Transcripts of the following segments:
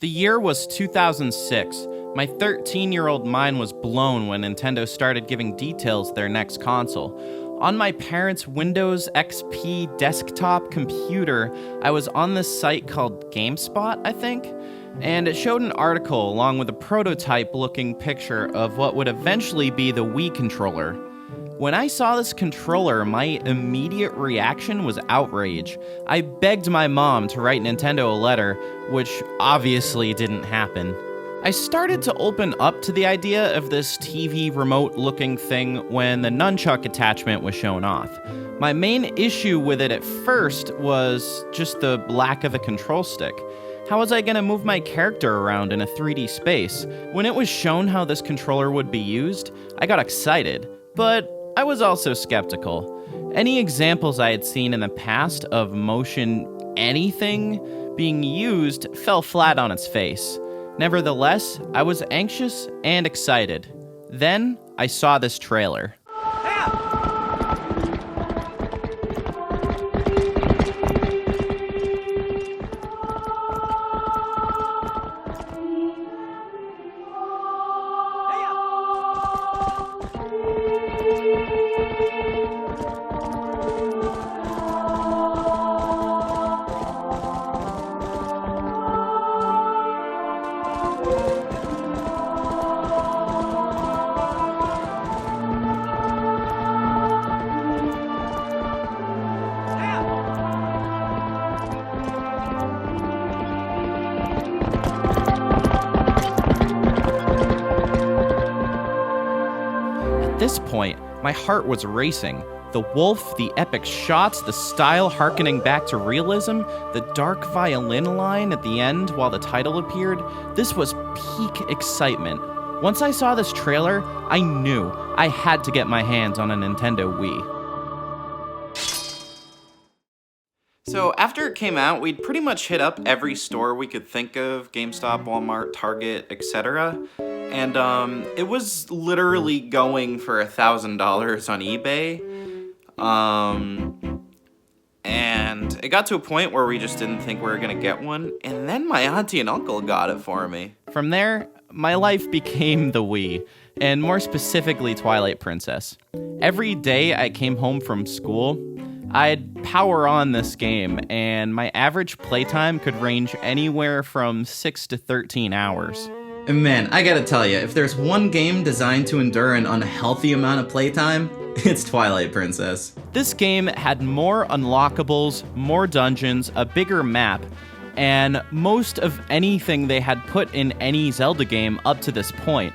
The year was 2006. My 13-year-old mind was blown when Nintendo started giving details of their next console. On my parents' Windows XP desktop computer, I was on this site called GameSpot, I think, and it showed an article along with a prototype-looking picture of what would eventually be the Wii controller. When I saw this controller, my immediate reaction was outrage. I begged my mom to write Nintendo a letter, which obviously didn't happen. I started to open up to the idea of this TV remote-looking thing when the nunchuck attachment was shown off. My main issue with it at first was just the lack of a control stick. How was I going to move my character around in a 3D space? When it was shown how this controller would be used, I got excited, but I was also skeptical. Any examples I had seen in the past of motion anything being used fell flat on its face. Nevertheless, I was anxious and excited. Then, I saw this trailer. At this point, my heart was racing. The wolf, the epic shots, the style harkening back to realism, the dark violin line at the end while the title appeared, this was peak excitement. Once I saw this trailer, I knew I had to get my hands on a Nintendo Wii. So after it came out, we'd pretty much hit up every store we could think of, GameStop, Walmart, Target, etc. And it was literally going for $1,000 on eBay. And it got to a point where we just didn't think we were gonna get one. And then my auntie and uncle got it for me. From there, my life became the Wii, and more specifically Twilight Princess. Every day I came home from school, I'd power on this game, and my average playtime could range anywhere from 6 to 13 hours. And man, I gotta tell you, if there's one game designed to endure an unhealthy amount of playtime, it's Twilight Princess. This game had more unlockables, more dungeons, a bigger map, and most of anything they had put in any Zelda game up to this point.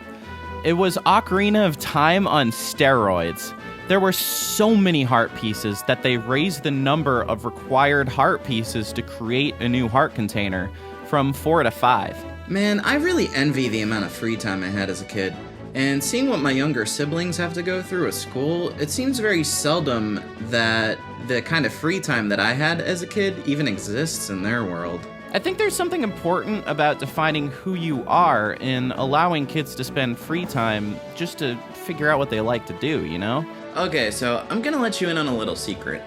It was Ocarina of Time on steroids. There were so many heart pieces that they raised the number of required heart pieces to create a new heart container from 4 to 5. Man, I really envy the amount of free time I had as a kid. And seeing what my younger siblings have to go through at school, it seems very seldom that the kind of free time that I had as a kid even exists in their world. I think there's something important about defining who you are in allowing kids to spend free time just to figure out what they like to do, you know? Okay, so I'm gonna let you in on a little secret.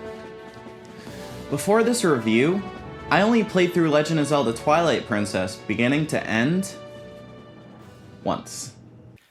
Before this review, I only played through Legend of Zelda Twilight Princess beginning to end once.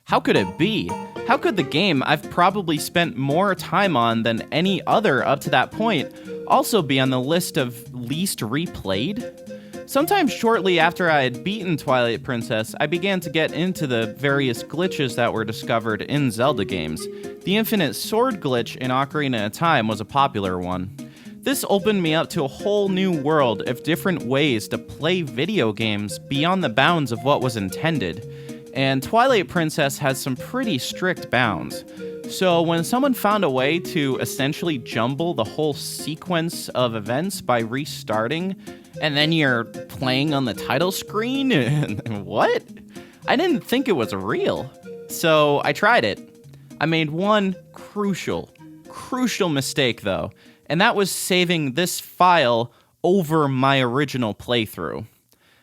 How could it be? How could the game I've probably spent more time on than any other up to that point also be on the list of least replayed? Sometime shortly after I had beaten Twilight Princess, I began to get into the various glitches that were discovered in Zelda games. The infinite sword glitch in Ocarina of Time was a popular one. This opened me up to a whole new world of different ways to play video games beyond the bounds of what was intended. And Twilight Princess has some pretty strict bounds. So when someone found a way to essentially jumble the whole sequence of events by restarting, and then you're playing on the title screen, what? I didn't think it was real. So I tried it. I made one crucial mistake though, and that was saving this file over my original playthrough.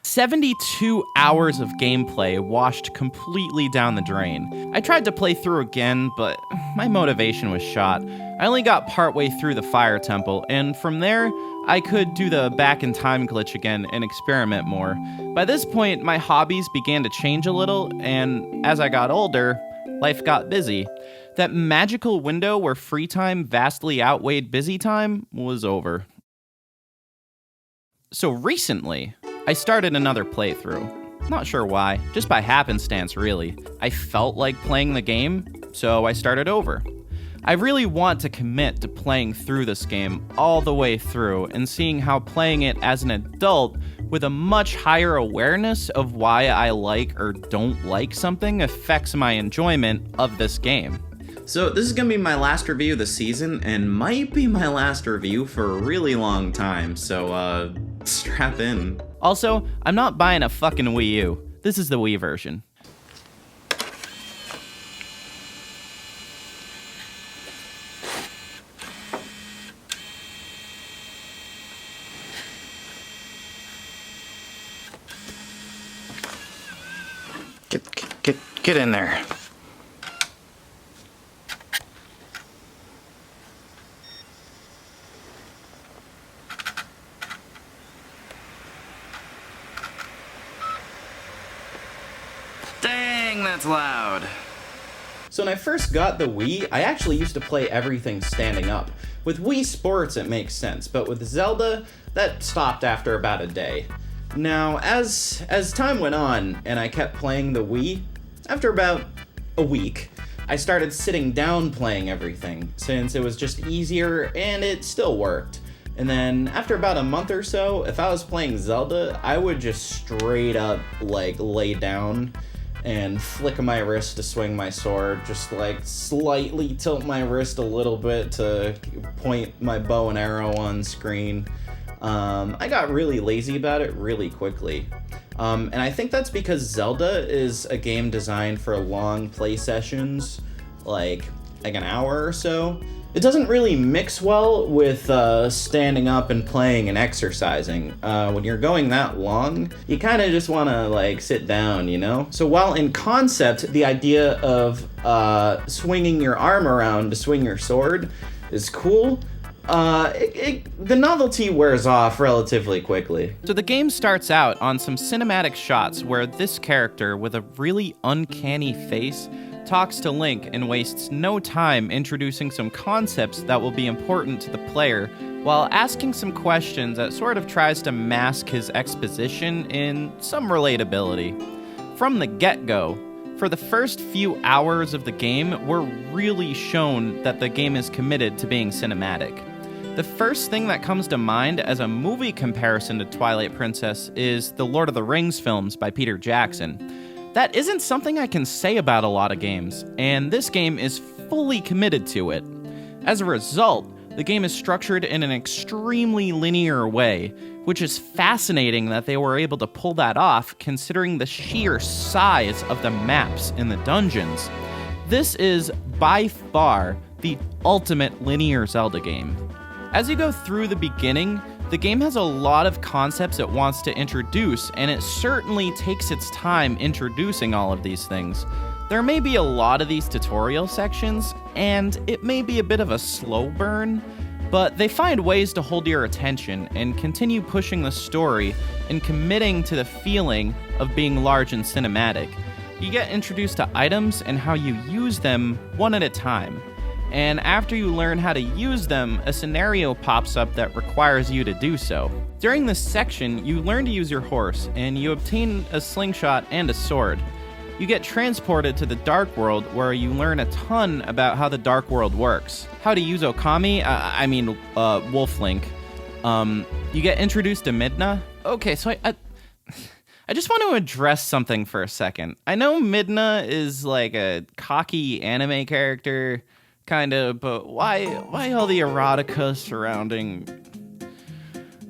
72 hours of gameplay washed completely down the drain. I tried to play through again, but my motivation was shot. I only got partway through the Fire Temple, and from there, I could do the back in time glitch again and experiment more. By this point, my hobbies began to change a little, and as I got older, life got busy. That magical window where free time vastly outweighed busy time was over. So recently, I started another playthrough. Not sure why, just by happenstance really. I felt like playing the game, so I started over. I really want to commit to playing through this game all the way through and seeing how playing it as an adult with a much higher awareness of why I like or don't like something affects my enjoyment of this game. So this is going to be my last review of the season, and might be my last review for a really long time, so strap in. Also, I'm not buying a fucking Wii U. This is the Wii version. Get in there. Dang, that's loud. So when I first got the Wii, I actually used to play everything standing up. With Wii Sports, it makes sense, but with Zelda, that stopped after about a day. Now, as time went on and I kept playing the Wii, after about a week, I started sitting down playing everything, since it was just easier and it still worked. And then after about a month or so, if I was playing Zelda, I would just straight up lay down and flick my wrist to swing my sword, just slightly tilt my wrist a little bit to point my bow and arrow on screen. I got really lazy about it really quickly. And I think that's because Zelda is a game designed for long play sessions, like an hour or so. It doesn't really mix well with standing up and playing and exercising. When you're going that long, you kind of just want to sit down, you know? So while in concept, the idea of swinging your arm around to swing your sword is cool, the novelty wears off relatively quickly. So the game starts out on some cinematic shots where this character with a really uncanny face talks to Link and wastes no time introducing some concepts that will be important to the player while asking some questions that sort of tries to mask his exposition in some relatability. From the get-go, for the first few hours of the game, we're really shown that the game is committed to being cinematic. The first thing that comes to mind as a movie comparison to Twilight Princess is the Lord of the Rings films by Peter Jackson. That isn't something I can say about a lot of games, and this game is fully committed to it. As a result, the game is structured in an extremely linear way, which is fascinating that they were able to pull that off considering the sheer size of the maps in the dungeons. This is, by far, the ultimate linear Zelda game. As you go through the beginning, the game has a lot of concepts it wants to introduce, and it certainly takes its time introducing all of these things. There may be a lot of these tutorial sections, and it may be a bit of a slow burn, but they find ways to hold your attention and continue pushing the story and committing to the feeling of being large and cinematic. You get introduced to items and how you use them one at a time. And after you learn how to use them, a scenario pops up that requires you to do so. During this section, you learn to use your horse, and you obtain a slingshot and a sword. You get transported to the Dark World, where you learn a ton about how the Dark World works. How to use Okami, Wolf Link. You get introduced to Midna. Okay, so I just want to address something for a second. I know Midna is like a cocky anime character, kind of, but why all the erotica surrounding...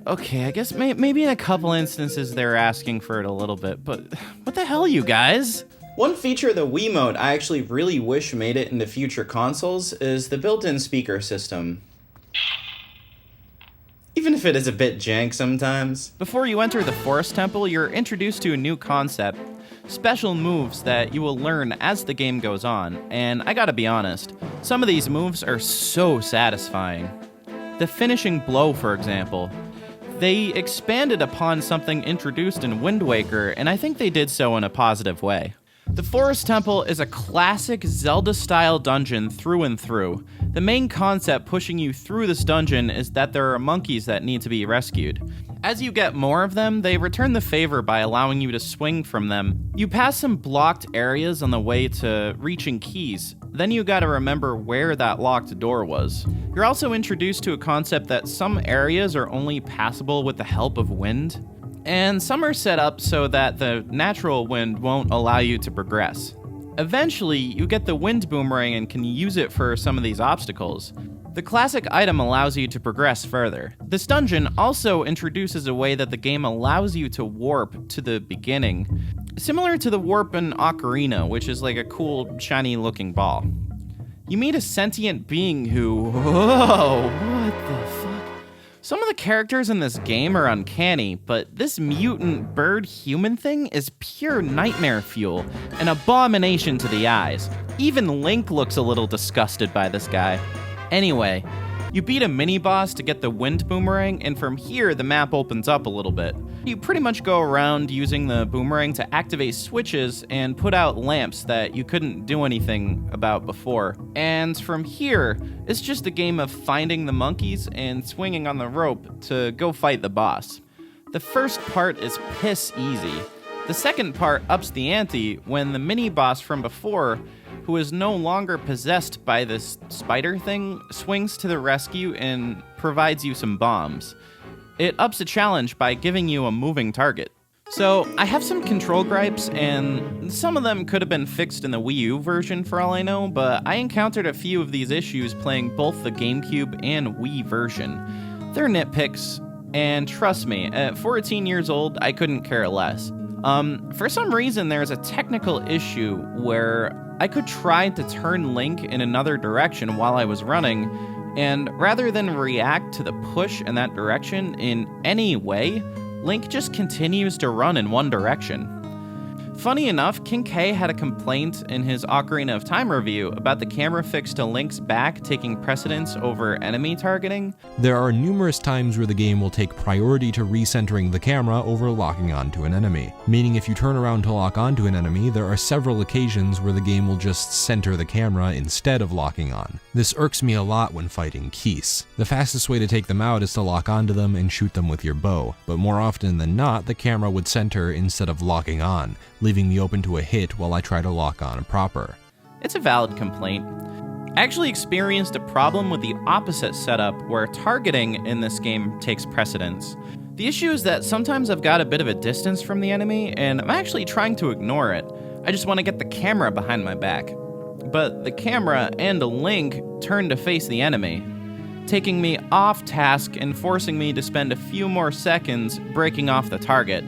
Okay, I guess maybe in a couple instances they're asking for it a little bit, but what the hell, you guys? One feature of the Wiimote I actually really wish made it into future consoles is the built-in speaker system. even if it is a bit jank sometimes. Before you enter the Forest Temple, you're introduced to a new concept, special moves that you will learn as the game goes on, and I gotta be honest, some of these moves are so satisfying. The finishing blow, for example. They expanded upon something introduced in Wind Waker, and I think they did so in a positive way. The Forest Temple is a classic Zelda-style dungeon through and through. The main concept pushing you through this dungeon is that there are monkeys that need to be rescued. As you get more of them, they return the favor by allowing you to swing from them. You pass some blocked areas on the way to reaching keys. Then you gotta remember where that locked door was. You're also introduced to a concept that some areas are only passable with the help of wind, and some are set up so that the natural wind won't allow you to progress. Eventually, you get the wind boomerang and can use it for some of these obstacles. The classic item allows you to progress further. This dungeon also introduces a way that the game allows you to warp to the beginning, similar to the warp in Ocarina, which is like a cool, shiny-looking ball. You meet a sentient being who... Whoa, what the fuck? Some of the characters in this game are uncanny, but this mutant bird-human thing is pure nightmare fuel, an abomination to the eyes. Even Link looks a little disgusted by this guy. Anyway, you beat a mini-boss to get the wind boomerang, and from here the map opens up a little bit. You pretty much go around using the boomerang to activate switches and put out lamps that you couldn't do anything about before. And from here, it's just a game of finding the monkeys and swinging on the rope to go fight the boss. The first part is piss easy. The second part ups the ante when the mini-boss from before, who is no longer possessed by this spider thing, swings to the rescue and provides you some bombs. It ups the challenge by giving you a moving target. So, I have some control gripes, and some of them could have been fixed in the Wii U version for all I know, but I encountered a few of these issues playing both the GameCube and Wii version. They're nitpicks, and trust me, at 14 years old, I couldn't care less. For some reason, there's a technical issue where I could try to turn Link in another direction while I was running, and rather than react to the push in that direction in any way, Link just continues to run in one direction. Funny enough, King K had a complaint in his Ocarina of Time review about the camera fix to Link's back taking precedence over enemy targeting. There are numerous times where the game will take priority to recentering the camera over locking onto an enemy, meaning if you turn around to lock onto an enemy, there are several occasions where the game will just center the camera instead of locking on. This irks me a lot when fighting Keese. The fastest way to take them out is to lock onto them and shoot them with your bow, but more often than not, the camera would center instead of locking on, leaving me open to a hit while I try to lock on proper. It's a valid complaint. I actually experienced a problem with the opposite setup where targeting in this game takes precedence. The issue is that sometimes I've got a bit of a distance from the enemy and I'm actually trying to ignore it. I just want to get the camera behind my back. But the camera and Link turn to face the enemy, taking me off task and forcing me to spend a few more seconds breaking off the target.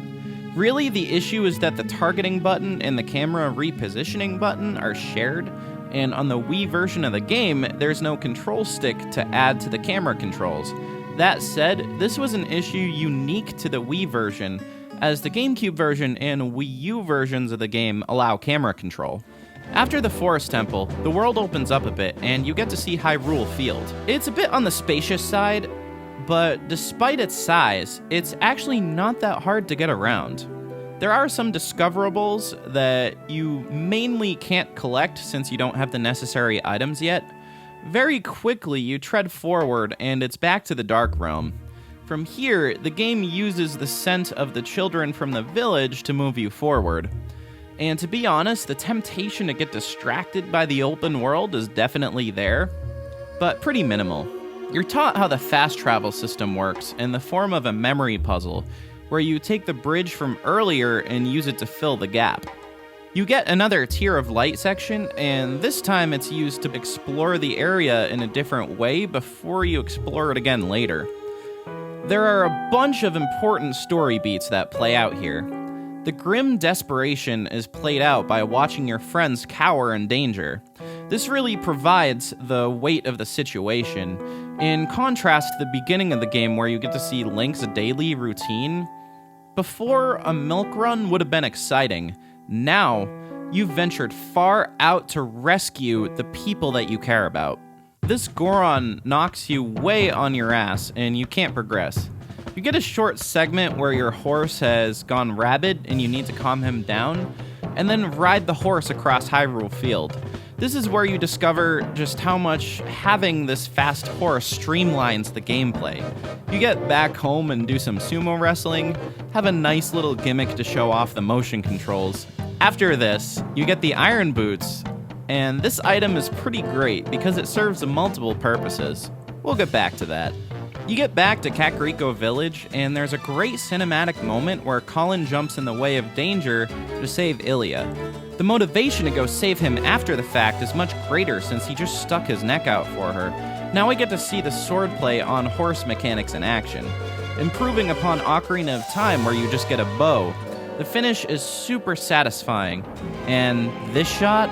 Really, the issue is that the targeting button and the camera repositioning button are shared, and on the Wii version of the game, there's no control stick to add to the camera controls. That said, this was an issue unique to the Wii version, as the GameCube version and Wii U versions of the game allow camera control. After the Forest Temple, the world opens up a bit, and you get to see Hyrule Field. It's a bit on the spacious side, but despite its size, it's actually not that hard to get around. There are some discoverables that you mainly can't collect since you don't have the necessary items yet. Very quickly, you tread forward and it's back to the Dark Realm. From here, the game uses the scent of the children from the village to move you forward. And to be honest, the temptation to get distracted by the open world is definitely there, but pretty minimal. You're taught how the fast travel system works in the form of a memory puzzle, where you take the bridge from earlier and use it to fill the gap. You get another Tier of Light section, and this time it's used to explore the area in a different way before you explore it again later. There are a bunch of important story beats that play out here. The grim desperation is played out by watching your friends cower in danger. This really provides the weight of the situation, In contrast to the beginning of the game where you get to see Link's daily routine, before a milk run would have been exciting. Now, you've ventured far out to rescue the people that you care about. This Goron knocks you way on your ass and you can't progress. You get a short segment where your horse has gone rabid and you need to calm him down, and then ride the horse across Hyrule Field. This is where you discover just how much having this fast horse streamlines the gameplay. You get back home and do some sumo wrestling, have a nice little gimmick to show off the motion controls. After this, you get the Iron Boots, and this item is pretty great because it serves multiple purposes. We'll get back to that. You get back to Kakariko Village, and there's a great cinematic moment where Colin jumps in the way of danger to save Ilia. The motivation to go save him after the fact is much greater since he just stuck his neck out for her. Now we get to see the swordplay on horse mechanics in action, improving upon Ocarina of Time where you just get a bow. The finish is super satisfying, and this shot?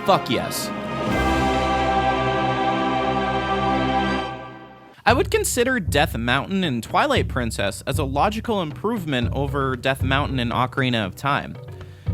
Fuck yes. I would consider Death Mountain in Twilight Princess as a logical improvement over Death Mountain in Ocarina of Time.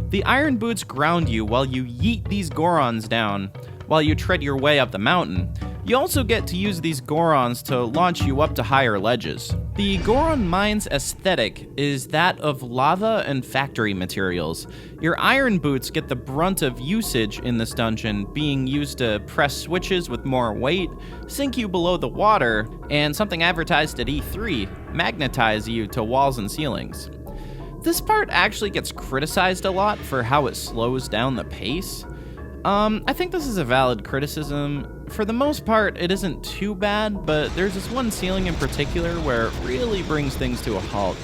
The Iron Boots ground you while you yeet these Gorons down while you tread your way up the mountain. You also get to use these Gorons to launch you up to higher ledges. The Goron Mine's aesthetic is that of lava and factory materials. Your Iron Boots get the brunt of usage in this dungeon, being used to press switches with more weight, sink you below the water, and something advertised at E3, magnetize you to walls and ceilings. This part actually gets criticized a lot for how it slows down the pace. I think this is a valid criticism. For the most part, it isn't too bad, but there's this one ceiling in particular where it really brings things to a halt.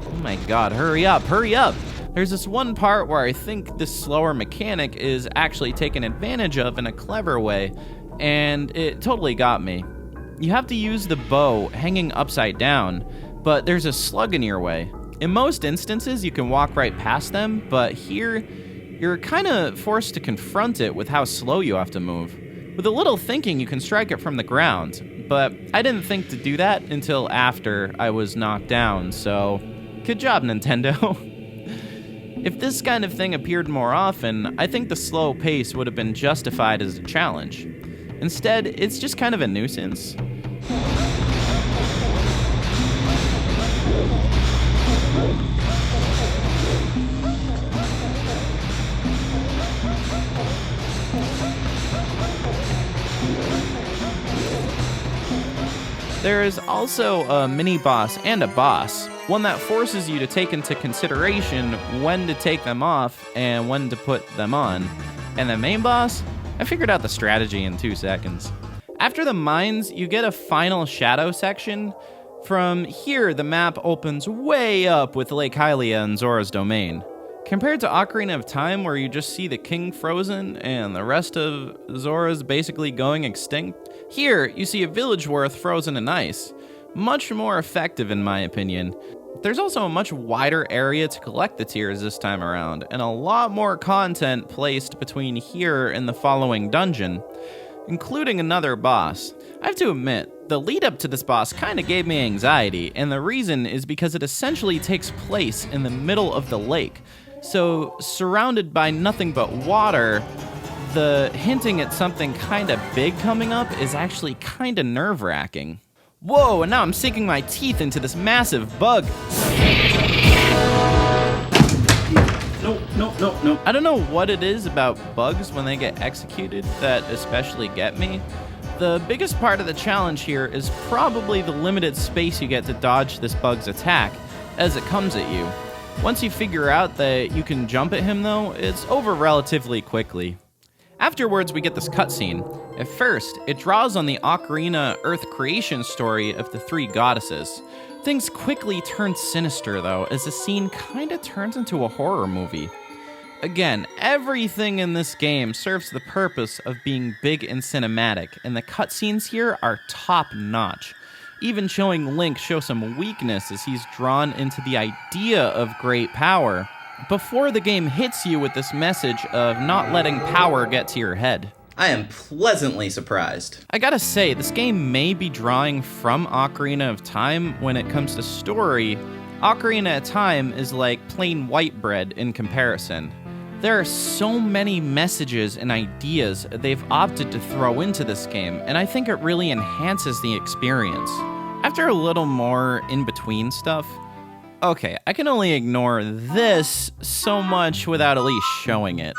Oh my god, hurry up, hurry up! There's this one part where I think this slower mechanic is actually taken advantage of in a clever way, and it totally got me. You have to use the bow hanging upside down, but there's a slug in your way. In most instances, you can walk right past them, but here, you're kind of forced to confront it with how slow you have to move. With a little thinking, you can strike it from the ground, but I didn't think to do that until after I was knocked down, so good job, Nintendo. If this kind of thing appeared more often, I think the slow pace would have been justified as a challenge. Instead, it's just kind of a nuisance. There is also a mini-boss and a boss, one that forces you to take into consideration when to take them off and when to put them on. And the main boss? I figured out the strategy in 2 seconds. After the mines, you get a final shadow section. From here, the map opens way up with Lake Hylia and Zora's Domain. Compared to Ocarina of Time, where you just see the king frozen and the rest of Zora's basically going extinct, here you see a village worth frozen in ice. Much more effective in my opinion. There's also a much wider area to collect the tears this time around, and a lot more content placed between here and the following dungeon, including another boss. I have to admit, the lead up to this boss kinda gave me anxiety, and the reason is because it essentially takes place in the middle of the lake. So, surrounded by nothing but water, the hinting at something kinda big coming up is actually kinda nerve-wracking. Whoa, and now I'm sinking my teeth into this massive bug. No. I don't know what it is about bugs when they get executed that especially get me. The biggest part of the challenge here is probably the limited space you get to dodge this bug's attack as it comes at you. Once you figure out that you can jump at him though, it's over relatively quickly. Afterwards, we get this cutscene. At first, it draws on the Ocarina Earth creation story of the 3 goddesses. Things quickly turn sinister though, as the scene kinda turns into a horror movie. Again, everything in this game serves the purpose of being big and cinematic, and the cutscenes here are top-notch. Even showing Link show some weakness as he's drawn into the idea of great power, before the game hits you with this message of not letting power get to your head. I am pleasantly surprised. I gotta say, this game may be drawing from Ocarina of Time when it comes to story. Ocarina of Time is like plain white bread in comparison. There are so many messages and ideas they've opted to throw into this game, and I think it really enhances the experience. After a little more in-between stuff, okay, I can only ignore this so much without at least showing it.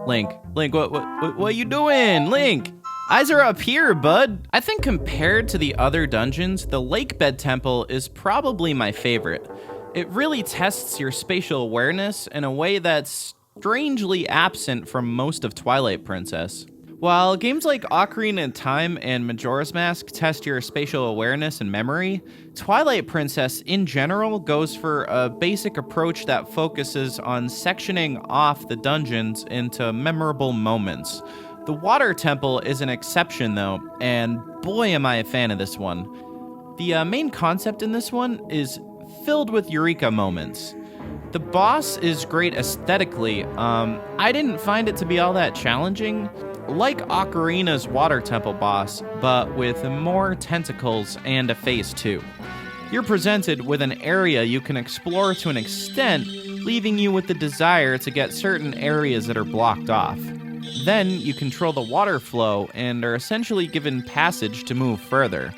Link, what you doing? Link, eyes are up here, bud. I think compared to the other dungeons, the Lake Bed Temple is probably my favorite. It really tests your spatial awareness in a way that's strangely absent from most of Twilight Princess. While games like Ocarina of Time and Majora's Mask test your spatial awareness and memory, Twilight Princess in general goes for a basic approach that focuses on sectioning off the dungeons into memorable moments. The Water Temple is an exception though, and boy am I a fan of this one. The main concept in this one is filled with eureka moments. The boss is great aesthetically. I didn't find it to be all that challenging. Like Ocarina's Water Temple boss, but with more tentacles and a phase 2. You're presented with an area you can explore to an extent, leaving you with the desire to get certain areas that are blocked off. Then you control the water flow and are essentially given passage to move further.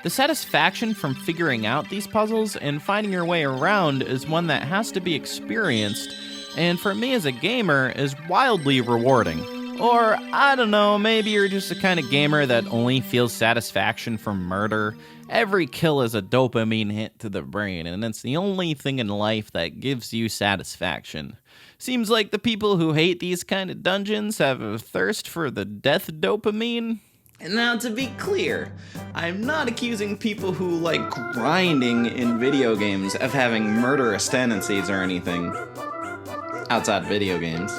The satisfaction from figuring out these puzzles and finding your way around is one that has to be experienced, and for me as a gamer is wildly rewarding. Or, I don't know, maybe you're just the kind of gamer that only feels satisfaction from murder. Every kill is a dopamine hit to the brain, and it's the only thing in life that gives you satisfaction. Seems like the people who hate these kind of dungeons have a thirst for the death dopamine. And now to be clear, I'm not accusing people who like grinding in video games of having murderous tendencies or anything. Outside video games.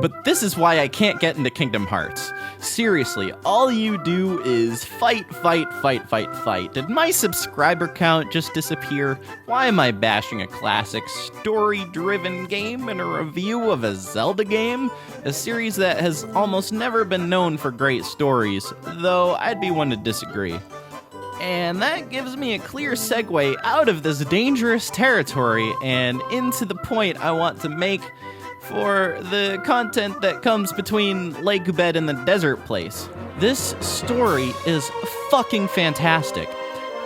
But this is why I can't get into Kingdom Hearts. Seriously, all you do is fight. Did my subscriber count just disappear? Why am I bashing a classic story-driven game in a review of a Zelda game? A series that has almost never been known for great stories, though I'd be one to disagree. And that gives me a clear segue out of this dangerous territory and into the point I want to make for the content that comes between Lake Bed and the desert place. This story is fucking fantastic,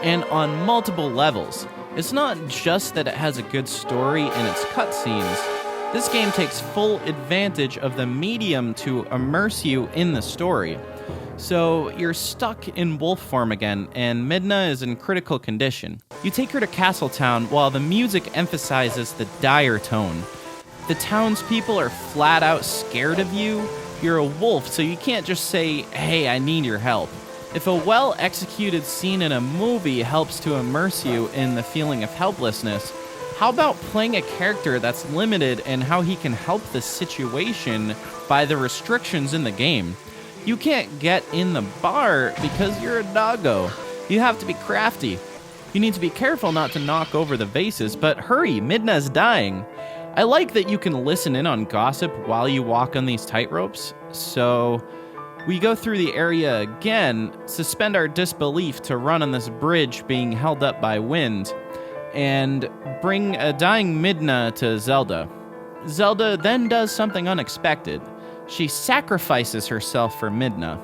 and on multiple levels. It's not just that it has a good story in its cutscenes. This game takes full advantage of the medium to immerse you in the story. So you're stuck in wolf form again, and Midna is in critical condition. You take her to Castletown while the music emphasizes the dire tone. The townspeople are flat out scared of you. You're a wolf, so you can't just say, hey, I need your help. If a well-executed scene in a movie helps to immerse you in the feeling of helplessness, how about playing a character that's limited in how he can help the situation by the restrictions in the game? You can't get in the bar because you're a doggo. You have to be crafty. You need to be careful not to knock over the vases, but hurry, Midna's dying. I like that you can listen in on gossip while you walk on these tightropes, so we go through the area again, suspend our disbelief to run on this bridge being held up by wind, and bring a dying Midna to Zelda. Zelda then does something unexpected. She sacrifices herself for Midna.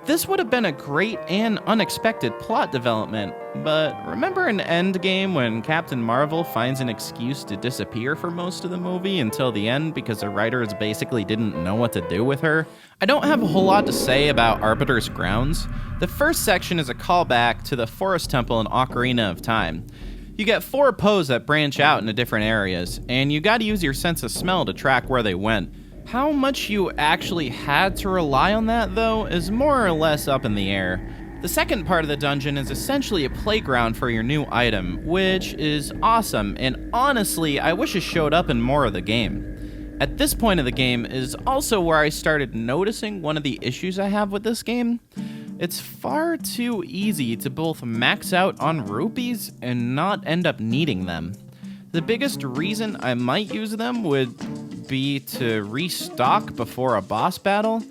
This would have been a great and unexpected plot development, but remember in Endgame when Captain Marvel finds an excuse to disappear for most of the movie until the end because the writers basically didn't know what to do with her? I don't have a whole lot to say about Arbiter's Grounds. The first section is a callback to the Forest Temple in Ocarina of Time. You get 4 Poes that branch out into different areas, and you gotta use your sense of smell to track where they went. How much you actually had to rely on that, though, is more or less up in the air. The second part of the dungeon is essentially a playground for your new item, which is awesome, and honestly, I wish it showed up in more of the game. At this point of the game is also where I started noticing one of the issues I have with this game. It's far too easy to both max out on rupees and not end up needing them. The biggest reason I might use them would be to restock before a boss battle,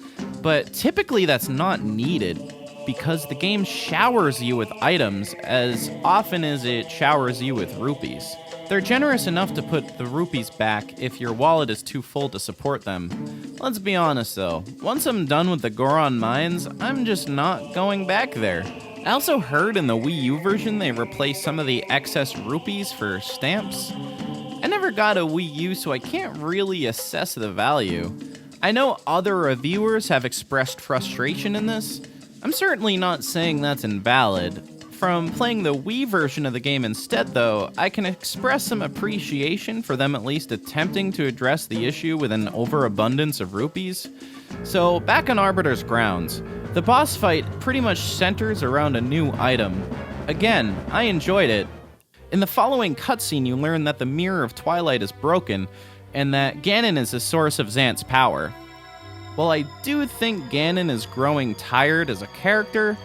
but typically that's not needed because the game showers you with items as often as it showers you with rupees. They're generous enough to put the rupees back if your wallet is too full to support them. Let's be honest though, once I'm done with the Goron mines, I'm just not going back there. I also heard in the Wii U version they replaced some of the excess rupees for stamps. I never got a Wii U, so I can't really assess the value. I know other reviewers have expressed frustration in this. I'm certainly not saying that's invalid. From playing the Wii version of the game instead, though, I can express some appreciation for them at least attempting to address the issue with an overabundance of rupees. So, back on Arbiter's grounds, the boss fight pretty much centers around a new item. Again, I enjoyed it. In the following cutscene, you learn that the Mirror of Twilight is broken, and that Ganon is the source of Xant's power. While I do think Ganon is growing tired as a character,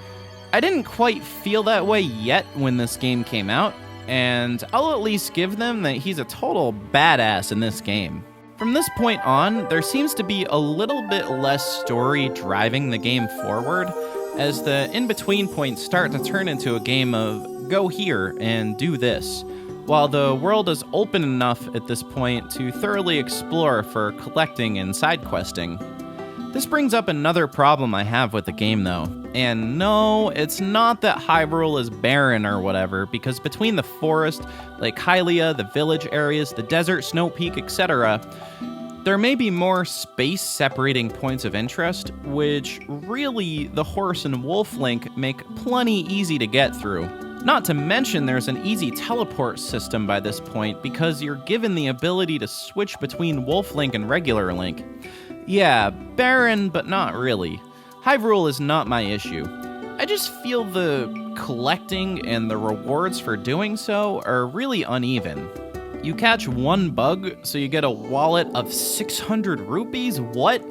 I didn't quite feel that way yet when this game came out, and I'll at least give them that he's a total badass in this game. From this point on, there seems to be a little bit less story driving the game forward, as the in-between points start to turn into a game of go here and do this, while the world is open enough at this point to thoroughly explore for collecting and side questing. This brings up another problem I have with the game though, and no, it's not that Hyrule is barren or whatever, because between the forest, Lake Hylia, the village areas, the desert, Snow Peak, etc., there may be more space separating points of interest, which really the horse and wolf link make plenty easy to get through. Not to mention there's an easy teleport system by this point because you're given the ability to switch between Wolf Link and regular Link. Yeah, barren, but not really. Hyrule is not my issue. I just feel the collecting and the rewards for doing so are really uneven. You catch one bug, so you get a wallet of 600 rupees? What?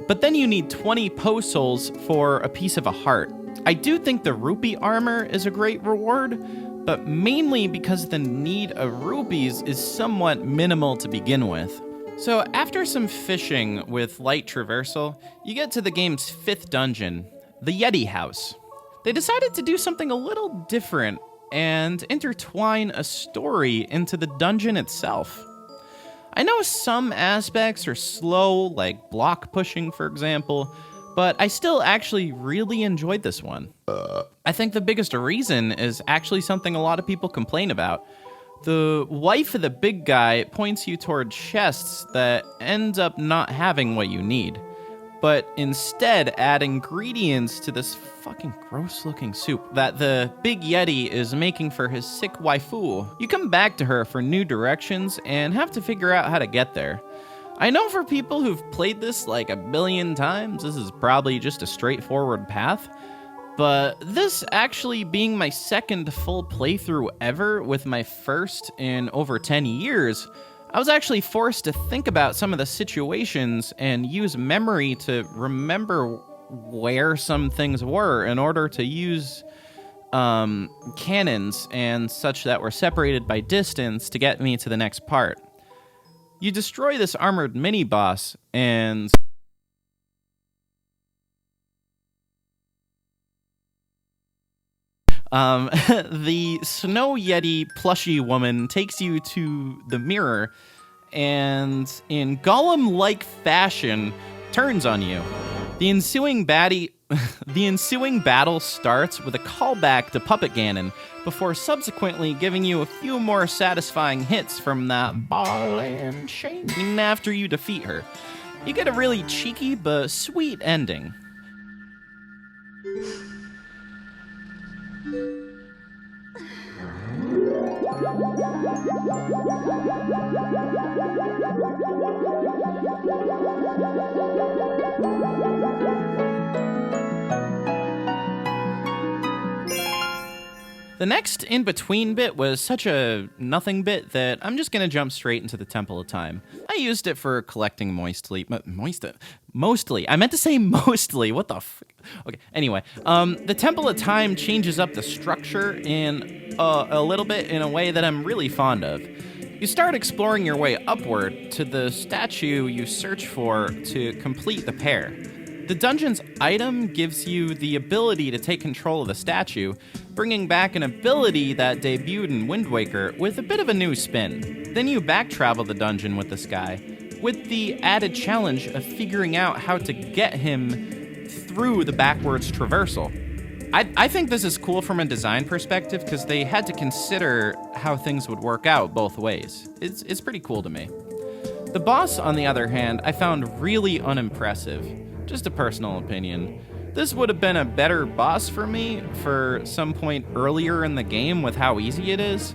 But then you need 20 post souls for a piece of a heart. I do think the rupee armor is a great reward, but mainly because the need of rupees is somewhat minimal to begin with. So after some fishing with light traversal, you get to the game's 5th dungeon, the Yeti House. They decided to do something a little different and intertwine a story into the dungeon itself. I know some aspects are slow, like block pushing for example, but I still actually really enjoyed this one. I think the biggest reason is actually something a lot of people complain about. The wife of the big guy points you toward chests that end up not having what you need, but instead add ingredients to this fucking gross looking soup that the big Yeti is making for his sick waifu. You come back to her for new directions and have to figure out how to get there. I know for people who've played this like a billion times, this is probably just a straightforward path, but this actually being my second full playthrough ever with my first in over 10 years, I was actually forced to think about some of the situations and use memory to remember where some things were in order to use cannons and such that were separated by distance to get me to the next part. You destroy this armored mini-boss and the Snow Yeti plushie woman takes you to the mirror and, in Gollum-like fashion, turns on you. The ensuing battle starts with a callback to Puppet Ganon, before subsequently giving you a few more satisfying hits from that ball and chain after you defeat her. You get a really cheeky but sweet ending. The next in-between bit was such a nothing bit that I'm just going to jump straight into the Temple of Time. I used it for collecting mostly. I meant to say mostly. What the f... Okay, anyway. The Temple of Time changes up the structure in a little bit in a way that I'm really fond of. You start exploring your way upward to the statue you search for to complete the pair. The dungeon's item gives you the ability to take control of the statue, bringing back an ability that debuted in Wind Waker with a bit of a new spin. Then you back-travel the dungeon with this guy, with the added challenge of figuring out how to get him through the backwards traversal. I think this is cool from a design perspective because they had to consider how things would work out both ways. It's pretty cool to me. The boss, on the other hand, I found really unimpressive. Just a personal opinion. This would have been a better boss for me for some point earlier in the game with how easy it is.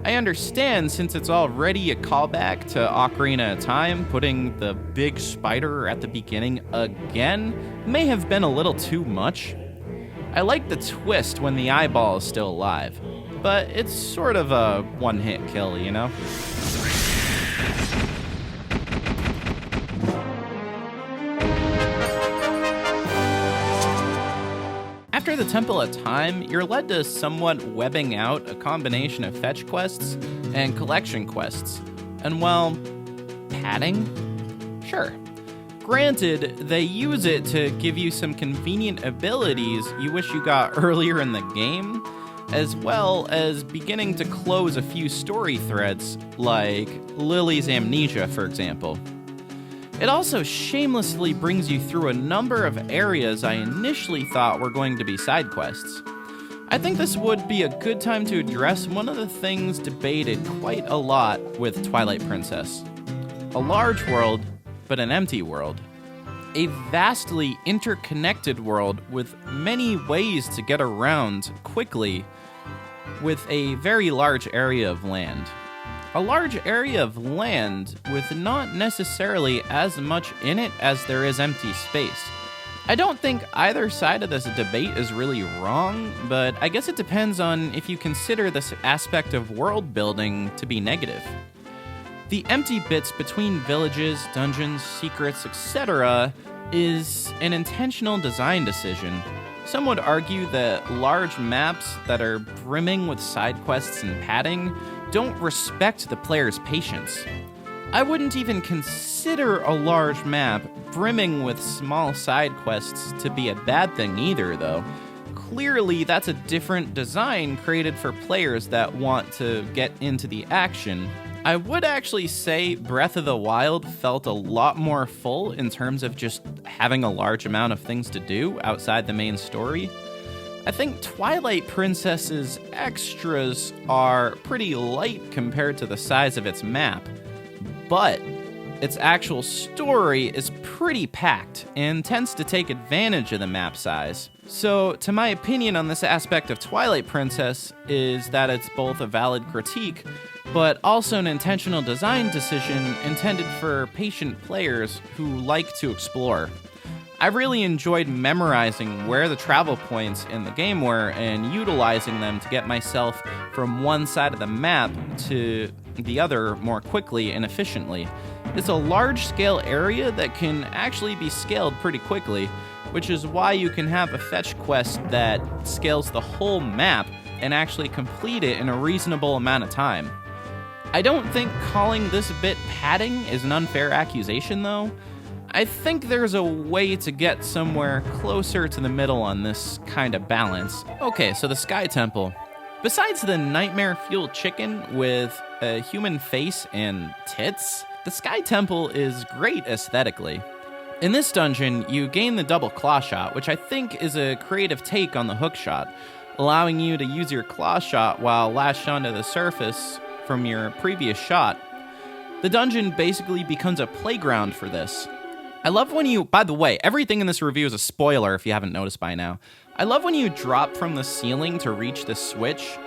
I understand since it's already a callback to Ocarina of Time, putting the big spider at the beginning again may have been a little too much. I like the twist when the eyeball is still alive, but it's sort of a one-hit kill, you know? After the Temple of Time, you're led to somewhat webbing out a combination of fetch quests and collection quests. And well, padding? Sure. Granted, they use it to give you some convenient abilities you wish you got earlier in the game, as well as beginning to close a few story threads, like Lily's amnesia, for example. It also shamelessly brings you through a number of areas I initially thought were going to be side quests. I think this would be a good time to address one of the things debated quite a lot with Twilight Princess. A large world, but an empty world. A vastly interconnected world with many ways to get around quickly, with a very large area of land. A large area of land with not necessarily as much in it as there is empty space. I don't think either side of this debate is really wrong, but I guess it depends on if you consider this aspect of world building to be negative. The empty bits between villages, dungeons, secrets, etc. is an intentional design decision. Some would argue that large maps that are brimming with side quests and padding don't respect the player's patience. I wouldn't even consider a large map brimming with small side quests to be a bad thing either, though. Clearly, that's a different design created for players that want to get into the action. I would actually say Breath of the Wild felt a lot more full in terms of just having a large amount of things to do outside the main story. I think Twilight Princess's extras are pretty light compared to the size of its map, but its actual story is pretty packed and tends to take advantage of the map size. So, to my opinion on this aspect of Twilight Princess is that it's both a valid critique, but also an intentional design decision intended for patient players who like to explore. I really enjoyed memorizing where the travel points in the game were and utilizing them to get myself from one side of the map to the other more quickly and efficiently. It's a large-scale area that can actually be scaled pretty quickly, which is why you can have a fetch quest that scales the whole map and actually complete it in a reasonable amount of time. I don't think calling this bit padding is an unfair accusation, though. I think there's a way to get somewhere closer to the middle on this kind of balance. Okay, so the Sky Temple. Besides the nightmare-fueled chicken with a human face and tits, the Sky Temple is great aesthetically. In this dungeon, you gain the double claw shot, which I think is a creative take on the hook shot, allowing you to use your claw shot while lashed onto the surface from your previous shot. The dungeon basically becomes a playground for this. I love when you, by the way, everything in this review is a spoiler if you haven't noticed by now. I love when you drop from the ceiling to reach the switch.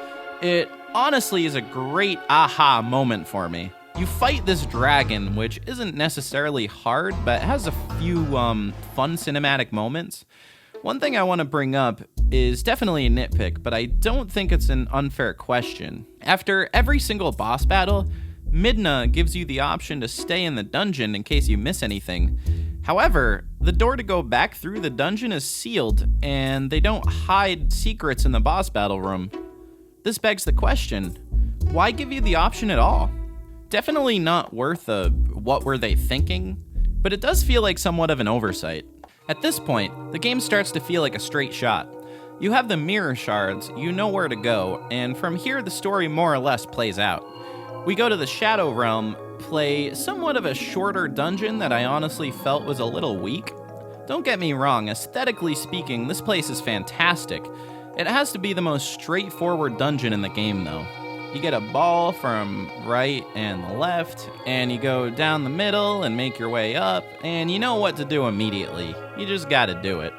It honestly is a great aha moment for me. You fight this dragon, which isn't necessarily hard, but has a few fun cinematic moments. One thing I want to bring up is definitely a nitpick, but I don't think it's an unfair question. After every single boss battle, Midna gives you the option to stay in the dungeon in case you miss anything. However, the door to go back through the dungeon is sealed, and they don't hide secrets in the boss battle room. This begs the question, why give you the option at all? Definitely not worth a what were they thinking, but it does feel like somewhat of an oversight. At this point, the game starts to feel like a straight shot. You have the mirror shards, you know where to go, and from here the story more or less plays out. We go to the Shadow Realm, play somewhat of a shorter dungeon that I honestly felt was a little weak. Don't get me wrong, aesthetically speaking, this place is fantastic. It has to be the most straightforward dungeon in the game though. You get a ball from right and the left, and you go down the middle and make your way up, and you know what to do immediately. You just gotta do it.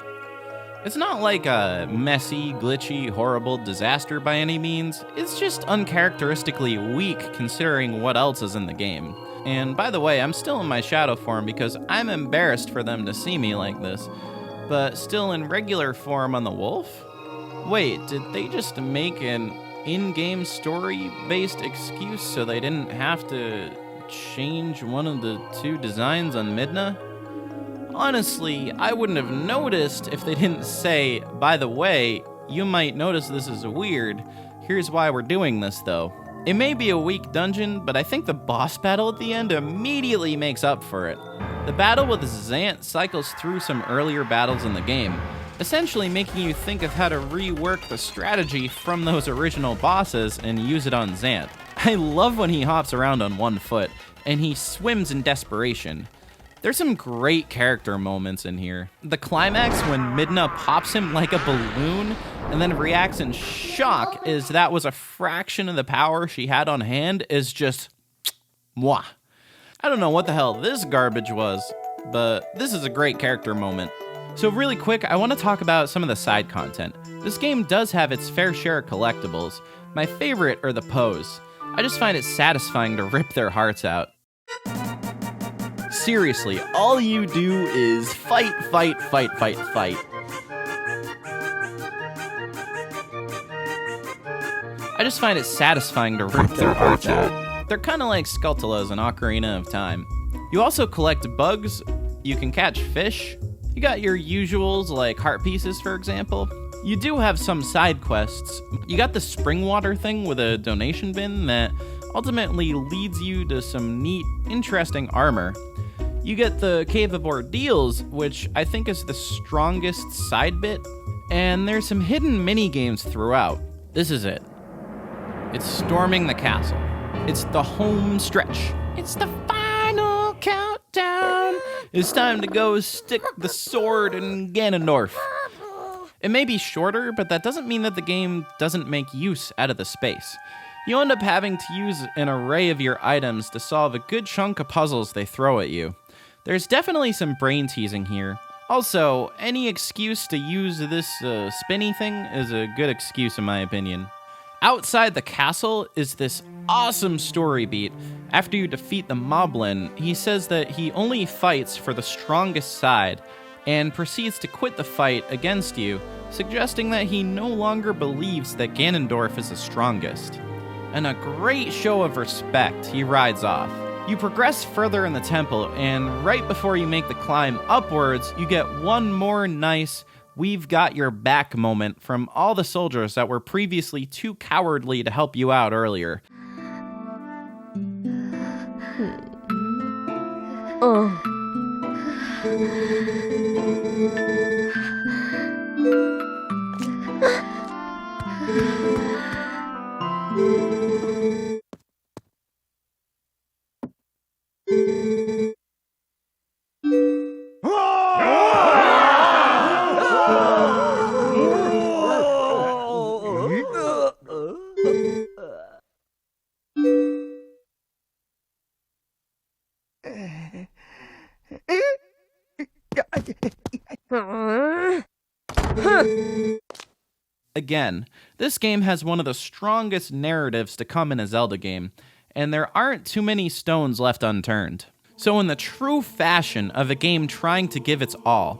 It's not like a messy, glitchy, horrible disaster by any means. It's just uncharacteristically weak considering what else is in the game. And by the way, I'm still in my shadow form because I'm embarrassed for them to see me like this, but still in regular form on the wolf? Wait, did they just make an in-game story-based excuse so they didn't have to change one of the two designs on Midna? Honestly, I wouldn't have noticed if they didn't say, by the way, you might notice this is weird. Here's why we're doing this though. It may be a weak dungeon, but I think the boss battle at the end immediately makes up for it. The battle with Zant cycles through some earlier battles in the game, essentially making you think of how to rework the strategy from those original bosses and use it on Zant. I love when he hops around on one foot, and he swims in desperation. There's some great character moments in here. The climax when Midna pops him like a balloon and then reacts in shock as that was a fraction of the power she had on hand is just mwah. I don't know what the hell this garbage was, but this is a great character moment. So really quick, I want to talk about some of the side content. This game does have its fair share of collectibles. My favorite are the Poes. I just find it satisfying to rip their hearts out. Seriously, all you do is fight, fight, fight, fight, fight. I just find it satisfying to rip their hearts out. They're kind of like Skulltulas in Ocarina of Time. You also collect bugs, you can catch fish, you got your usuals like heart pieces for example. You do have some side quests. You got the spring water thing with a donation bin that ultimately leads you to some neat, interesting armor. You get the Cave of Ordeals, which I think is the strongest side bit, and there's some hidden mini-games throughout. This is it. It's storming the castle. It's the home stretch. It's the final countdown. It's time to go stick the sword in Ganondorf. It may be shorter, but that doesn't mean that the game doesn't make use out of the space. You end up having to use an array of your items to solve a good chunk of puzzles they throw at you. There's definitely some brain teasing here. Also, any excuse to use this spinny thing is a good excuse in my opinion. Outside the castle is this awesome story beat. After you defeat the Moblin, he says that he only fights for the strongest side and proceeds to quit the fight against you, suggesting that he no longer believes that Ganondorf is the strongest. In a great show of respect, he rides off. You progress further in the temple, and right before you make the climb upwards, you get one more nice "we've got your back" moment from all the soldiers that were previously too cowardly to help you out earlier. Again, this game has one of the strongest narratives to come in a Zelda game, and there aren't too many stones left unturned. So in the true fashion of a game trying to give its all,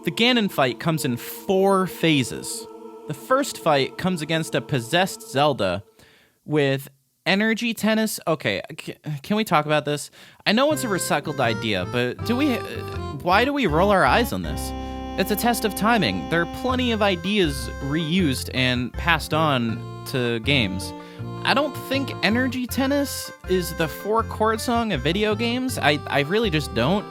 the Ganon fight comes in 4 phases. The first fight comes against a possessed Zelda with energy tennis. Okay, can we talk about this? I know it's a recycled idea, but why do we roll our eyes on this? It's a test of timing. There are plenty of ideas reused and passed on to games. I don't think energy tennis is the 4-chord song of video games. I really just don't.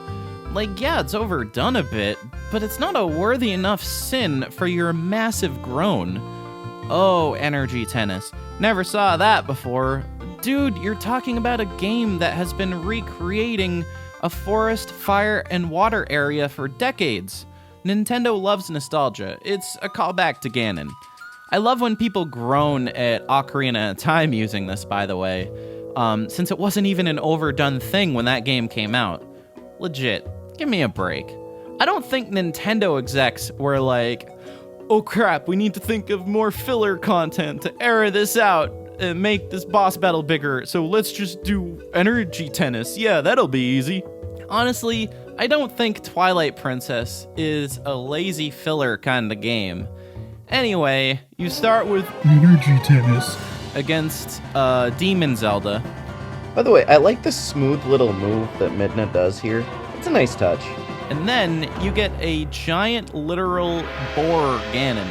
Like, yeah, it's overdone a bit, but it's not a worthy enough sin for your massive groan. Oh, energy tennis. Never saw that before. Dude, you're talking about a game that has been recreating a forest, fire, and water area for decades. Nintendo loves nostalgia. It's a callback to Ganon. I love when people groan at Ocarina of Time using this, by the way, since it wasn't even an overdone thing when that game came out. Legit, give me a break. I don't think Nintendo execs were like, oh crap, we need to think of more filler content to air this out and make this boss battle bigger, so let's just do energy tennis. Yeah, that'll be easy. Honestly, I don't think Twilight Princess is a lazy filler kind of game. Anyway, you start with energy tennis against Demon Zelda. By the way, I like the smooth little move that Midna does here. It's a nice touch. And then you get a giant literal boar Ganon.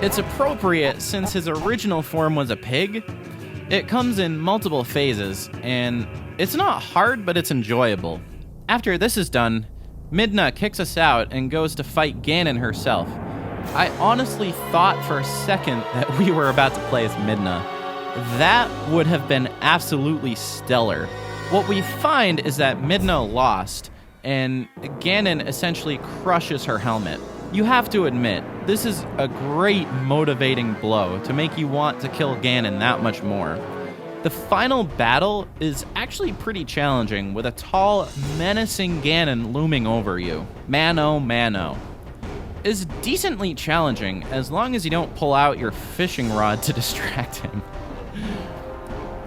It's appropriate since his original form was a pig. It comes in multiple phases, and it's not hard, but it's enjoyable. After this is done, Midna kicks us out and goes to fight Ganon herself. I honestly thought for a second that we were about to play as Midna. That would have been absolutely stellar. What we find is that Midna lost, and Ganon essentially crushes her helmet. You have to admit, this is a great motivating blow to make you want to kill Ganon that much more. The final battle is actually pretty challenging, with a tall, menacing Ganon looming over you. Mano, mano. Is decently challenging as long as you don't pull out your fishing rod to distract him.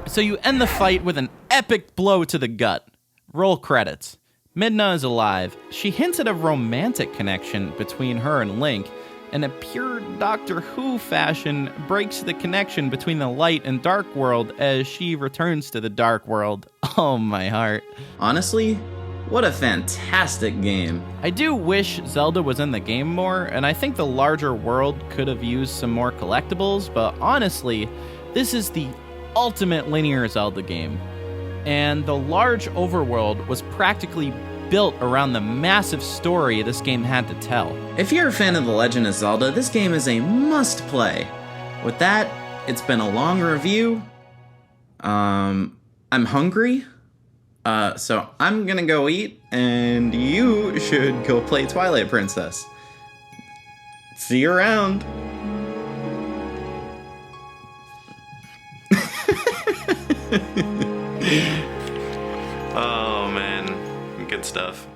So you end the fight with an epic blow to the gut. Roll credits. Midna is alive. She hints at a romantic connection between her and Link, and a pure Doctor Who fashion breaks the connection between the light and dark world as she returns to the dark world. Oh, my heart. Honestly, what a fantastic game. I do wish Zelda was in the game more, and I think the larger world could have used some more collectibles, but honestly, this is the ultimate linear Zelda game. And the large overworld was practically built around the massive story this game had to tell. If you're a fan of The Legend of Zelda, this game is a must-play. With that, it's been a long review. I'm hungry. So I'm gonna go eat, and you should go play Twilight Princess. See you around. Oh man, good stuff.